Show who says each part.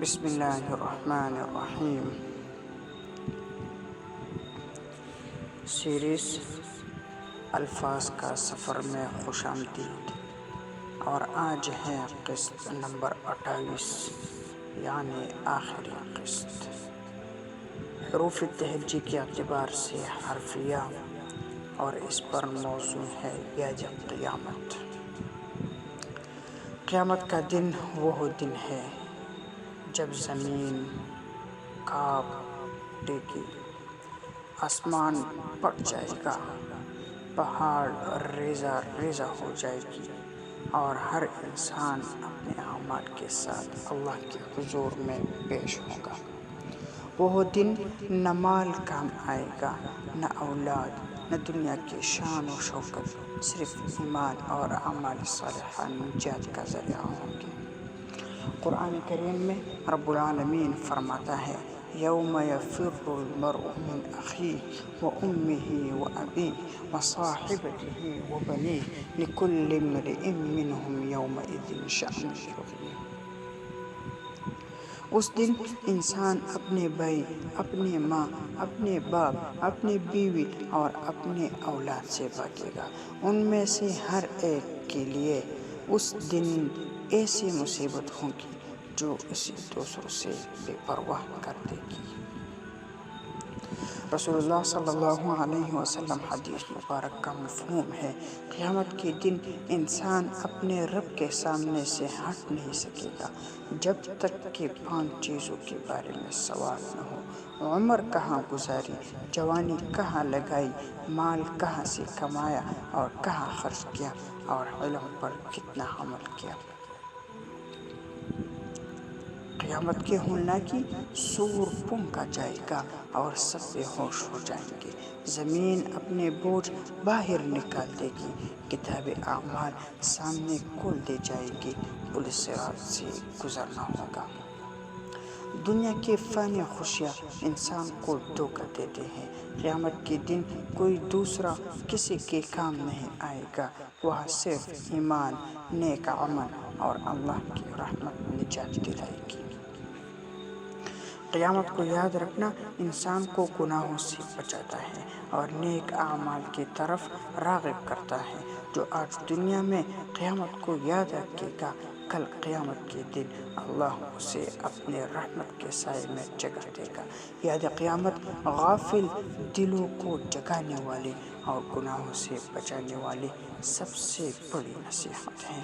Speaker 1: بسم اللہ الرحمن الرحیم۔ سیریز الفاظ کا سفر میں خوش آمدید، اور آج ہے قسط نمبر 28 یعنی آخری قسط۔ حروف تہجی کے اعتبار سے حرف یا، اور اس پر موضوع ہے یوم قیامت۔ قیامت کا دن وہ دن ہے جب زمین کانپ اٹھے گی، آسمان پھٹ جائے گا، پہاڑ ریزہ ریزہ ہو جائے گی، اور ہر انسان اپنے اعمال کے ساتھ اللہ کے حضور میں پیش ہوگا۔ وہ دن نہ مال کام آئے گا، نہ اولاد، نہ دنیا کی شان و شوکت، صرف ایمان اور اعمال صالحہ نجات کا ذریعہ ہوں گے۔ قرآن کریم میں رب العالمین فرماتا ہے: یوم یفر المرء من اخیہ وامہ وابیہ وصاحبتہ وبنیہ لکل امرئ منہم یومئذ شأن یغنیہ۔ اس دن انسان اپنے بھائی، اپنی ماں، اپنے باپ، اپنی بیوی اور اپنے اولاد سے بھاگے گا۔ ان میں سے ہر ایک کے لیے اس دن ایسی مصیبت ہوگی جو اسے دوسروں سے بے پرواہ کر دے گی۔ رسول اللہ صلی اللہ علیہ وسلم حدیث مبارک کا مفہوم ہے: قیامت کے دن انسان اپنے رب کے سامنے سے ہٹ نہیں سکے گا جب تک کہ 5 چیزوں کے بارے میں سوال نہ ہو: عمر کہاں گزاری، جوانی کہاں لگائی، مال کہاں سے کمایا اور کہاں خرچ کیا، اور علم پر کتنا عمل کیا۔ قیامت کے ہولناکی سور پھونکا جائے گا اور سب بے ہوش ہو جائیں گے۔ زمین اپنے بوجھ باہر نکال دے گی، کتاب اعمال سامنے کھول دی جائے گی، پل صراط سے گزرنا ہوگا۔ دنیا کی فانی خوشیاں انسان کو دھوکہ دیتے ہیں۔ قیامت کے دن کوئی دوسرا کسی کے کام نہیں آئے گا، وہاں صرف ایمان، نیک عمل اور اللہ کی رحمت نجات دلائے گی۔ قیامت کو یاد رکھنا انسان کو گناہوں سے بچاتا ہے اور نیک اعمال کی طرف راغب کرتا ہے۔ جو آج دنیا میں قیامت کو یاد رکھے گا، کل قیامت کے دن اللہ اسے اپنے رحمت کے سائے میں جگہ دے گا۔ یاد قیامت غافل دلوں کو جگانے والی اور گناہوں سے بچانے والی سب سے بڑی نصیحت ہے۔